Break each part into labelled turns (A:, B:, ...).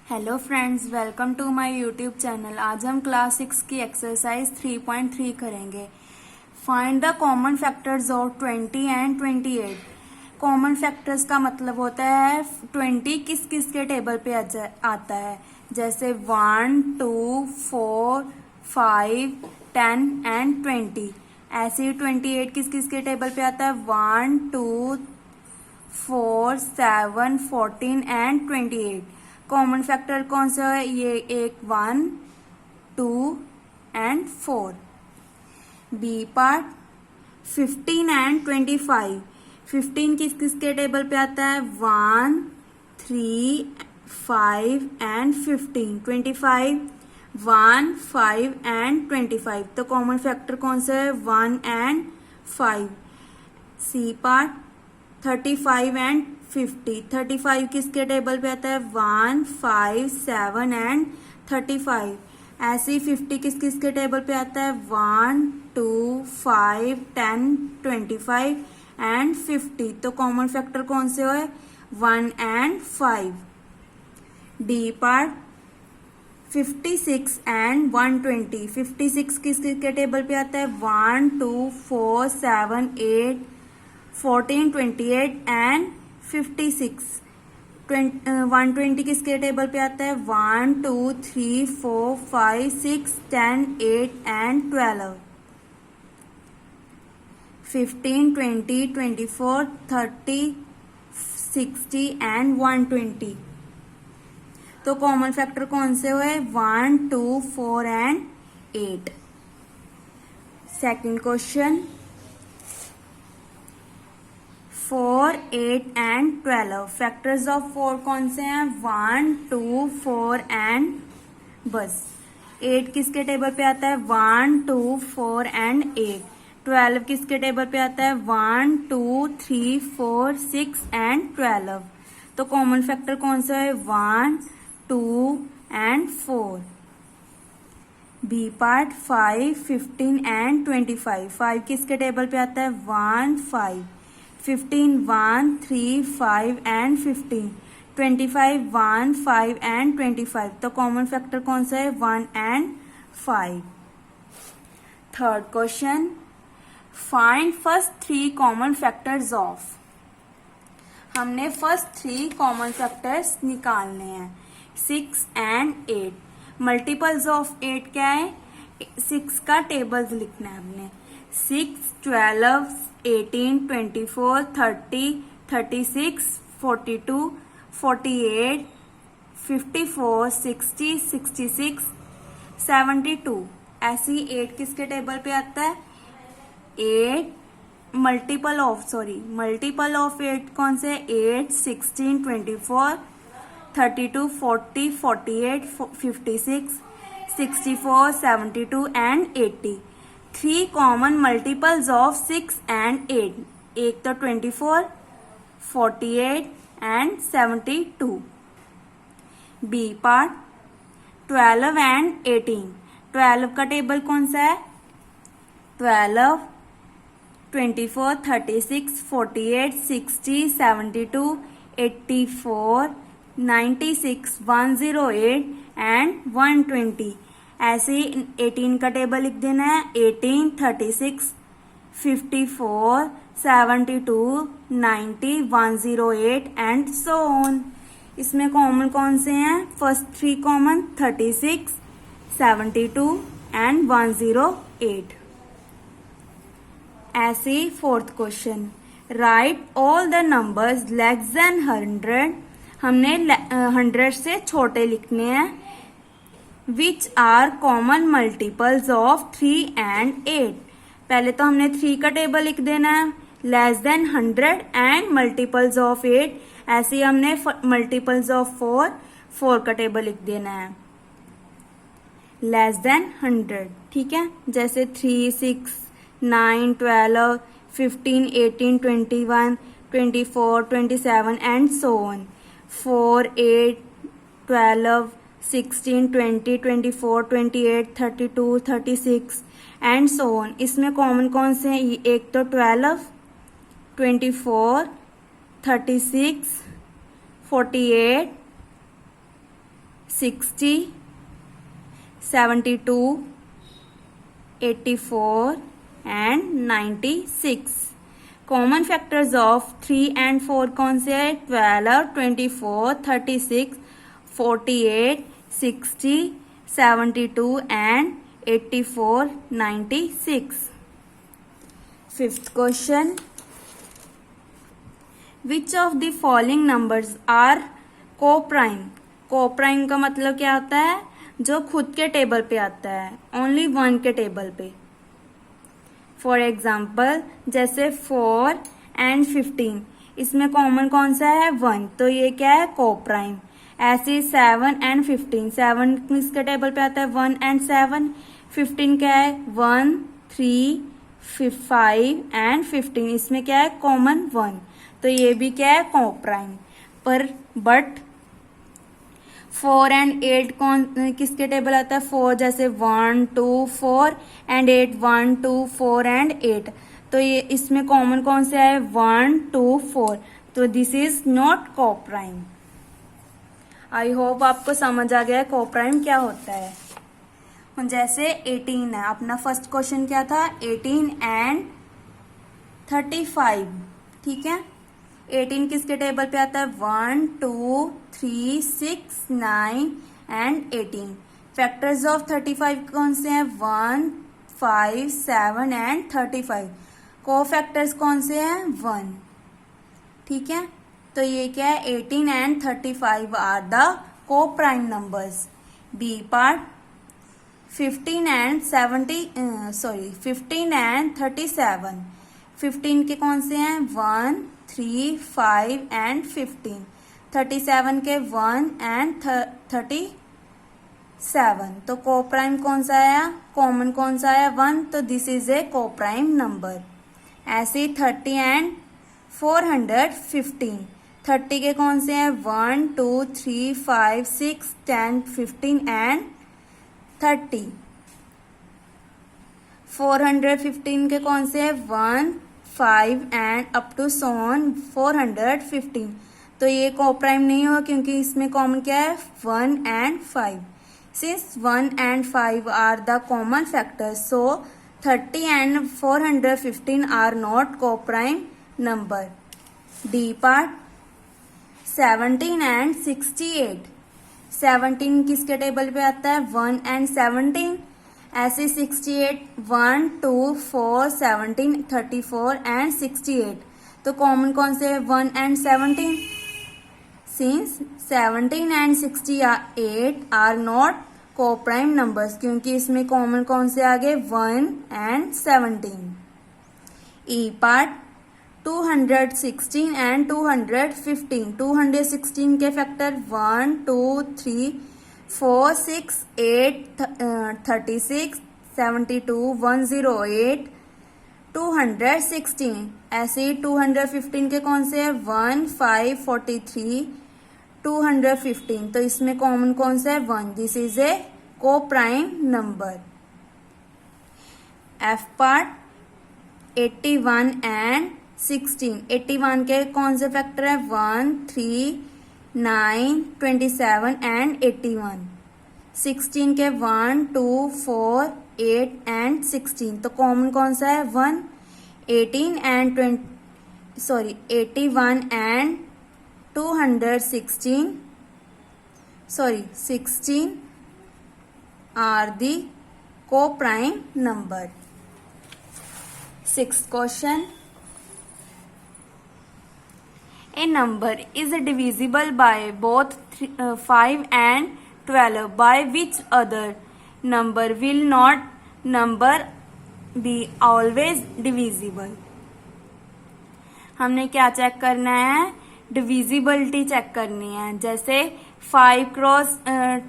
A: Hello friends, welcome to my YouTube channel. आज हम class 6 की एक्सरसाइज 3.3 करेंगे। Find the common factors of 20 and 28। Common factors का मतलब होता है 20 किस किस के टेबल पे आता है, जैसे 1, 2, 4, 5, 10 एंड 20। ऐसे ही 28 किस किस के टेबल पे आता है, 1, 2, 4, 7, 14 एंड 28। कॉमन फैक्टर कौन सा है, ये एक 1, 2 एंड 4। B part 15 and 25। 15 किस किस के टेबल पे आता है, 1, 3, 5 एंड 15। 25 1, 5 एंड 25। तो कॉमन फैक्टर कौन सा है, 1 एंड 5। C part 35 and 50। 35 किसके टेबल पे आता है, 1, 5, 7 एंड 35। ऐसे ही 50 किस किसके टेबल पे आता है, 1, 2, 5, 10, 25 एंड 50। तो कॉमन फैक्टर कौन से है, 1 एंड 5। D part 56 and 120। 56 किस किसके टेबल पे आता है, 1, 2, 4, 7, 8, 14, 28 एंड 56। 120 किसके टेबल पे आता है, 1, 2, 3, 4, 5, 6, 10, 8 एंड 12। 15, 20, 24, 30, 60 एंड 120। तो कॉमन फैक्टर कौन से हुए, 1, 2, 4 and 8। Second question 4, 8 and 12। Factors of 4 कौन से हैं, 1, 2, 4 एंड बस। 8 किसके टेबल पे आता है, 1, 2, 4 एंड 8। 12 किसके टेबल पे आता है, 1, 2, 3, 4, 6 एंड 12। तो कॉमन फैक्टर कौन सा है, 1, 2 एंड 4। B part 5, 15 and 25। 5 किसके टेबल पे आता है, 1, 5। 15 1, 3, 5 एंड 15। 25 1, 5 एंड 25। तो कॉमन फैक्टर कौन सा है, 1 and 5। Third question find first 3 common factors of. हमने फर्स्ट 3 कॉमन फैक्टर्स निकालने हैं, 6 एंड 8। मल्टीपल्स ऑफ 8 क्या है, 6 का टेबल्स लिखना है हमने। 6, 12, 18, 24, 30, 36, 42, 48, 54, 60, 66, 72। ऐसी 8 किसके टेबल पे आता है, 8 मल्टीपल ऑफ 8 कौन से, 8, 16, 24, 32, 40, 48, 56, 64, 72 and 80। 3 common multiples of 6 and 8। एक तो 24, 48 एंड 72। B part 12 and 18। 12 का टेबल कौन सा है, 12, 24, 36, 48, 60, 72, 84, 96, 108 एंड 120। ऐसे ही 18 का टेबल लिख देना है, 18, 36, 54, 72, 90, 108 एंड सो ऑन। इसमें कॉमन कौन से हैं, फर्स्ट 3 कॉमन 36, 72 एंड 108। ऐसे ही fourth question write all the numbers less than 100। हमने 100 से छोटे लिखने हैं। Which are common multiples of 3 and 8। पहले तो हमने 3 का टेबल लिख देना है, less than 100 and multiples of 8। ऐसे ही हमने मल्टीपल्स ऑफ 4 का टेबल लिख देना है, लेस देन 100। ठीक है, जैसे 3, 6, 9, 12, 15, 18, 21, 24, 27 and so on. 4, 8, 12, 16, 20, 24, 28, 32, 36 and so on. इसमें कॉमन कौन से हैं, एक तो 12, 24, 36, 48 60, 72, 84 and 96। Common factors of 3 and 4 कौन से है? 12, 24, 36, 48, 60, 72 and 84, 96। Fifth question, which of the following numbers are coprime? Coprime का मतलब क्या होता है? जो खुद के टेबल पे आता है, ओनली वन के टेबल पे। फॉर एग्जाम्पल जैसे 4 and 15, इसमें कॉमन कौन सा है? 1, तो ये क्या है? कोप्राइम। ऐसे 7 and 15, 7 किसके टेबल पे आता है? 1 and 7। 15 क्या है? 1, 3, 5 and 15, इसमें क्या है? कॉमन 1, तो ये भी क्या है? कोप्राइम। पर बट 4 and 8 कौन किसके टेबल आता है? 4, जैसे 1, 2, 4 and 8, 1, 2, 4 and 8, तो ये इसमें कॉमन कौन से है? 1, 2, 4, तो this is not coprime. I hope आपको समझ आ गया है कोप्राइम क्या होता है। जैसे 18 है, अपना फर्स्ट क्वेश्चन क्या था? 18 and 35, ठीक है। 18 किसके टेबल पे आता है? 1, 2, 3, 6, 9 and 18। फैक्टर्स ऑफ 35 कौन से हैं? 1, 5, 7 and 35। को फैक्टर्स कौन से हैं? 1, ठीक है। तो ये क्या है? 18 and 35 are the coprime numbers. B part, 15 and 37। 15 के कौन से हैं? 1, 3, 5 and 15। 37 के 1 and 37, तो कोप्राइम कौन सा आया? कॉमन कौन सा आया? 1, तो this is a coprime number. ऐसे 30 and 415। 30 के कौन से हैं? 1, 2, 3, 5, 6, 10, 15 and 30। 415 के कौन से हैं? 1, 5 and up to so on 415, तो ये कोप्राइम नहीं होगा क्योंकि इसमें कॉमन क्या है? 1 and 5। Since 1 and 5 are the common factors, so 30 and 415 are not coprime number. D part, 17 and 68। 17 किसके टेबल पे आता है? 1 and 17। ऐसे 68, 1, 2, 4, 17, 34 and 68, तो कॉमन कौन से? 1 and 17। Since 17 and 68 are not coprime numbers, क्योंकि इसमें कॉमन कौन से आ गए? 1 and 17। E part, 216 and 215। 216 के फैक्टर 1, 2, 3, 4, 6, 8, 36, 72, 108, 216। ऐसे ही 215 के कौन से है? 1, 5, 43, 215, तो इसमें कॉमन कौन सा है? 1, this is a coprime number. F part, 81 and 16। 81 के कौन से फैक्टर है? 1, 3, 9, 27 and 81। 16 के 1, 2, 4, 8 and 16, तो कॉमन कौन सा है? 1। 81 and 216 16 are the co-prime number। Sixth question, a number is divisible by both 5 and 12, by which other number will not number be always divisible? हमने क्या चेक करना है? डिविजिबिलिटी चेक करनी है। जैसे 5 क्रॉस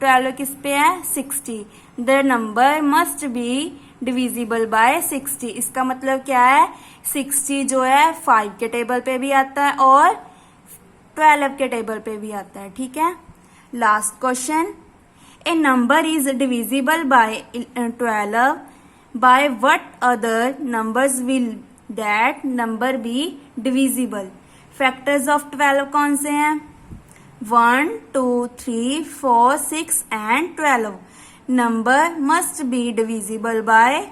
A: 12 किस पे है? 60। The number must be divisible by 60। इसका मतलब क्या है? 60 जो है 5 के टेबल पे भी आता है और 12 के टेबल पे भी आता है, ठीक है। Last question, A number is divisible by 12, by what other numbers will that number be divisible? Factors of 12 कौन से हैं? 1, 2, 3, 4, 6 and 12. Number must be divisible by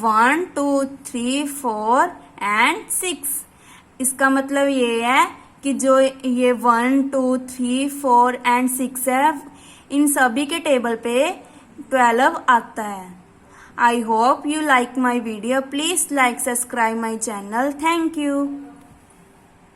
A: 1, 2, 3, 4 and 6. इसका मतलब ये है कि जो ये 1, 2, 3, 4 and 6 है, इन सभी के टेबल पे 12 आता है. I hope you like my video. Please like, subscribe my channel. Thank you.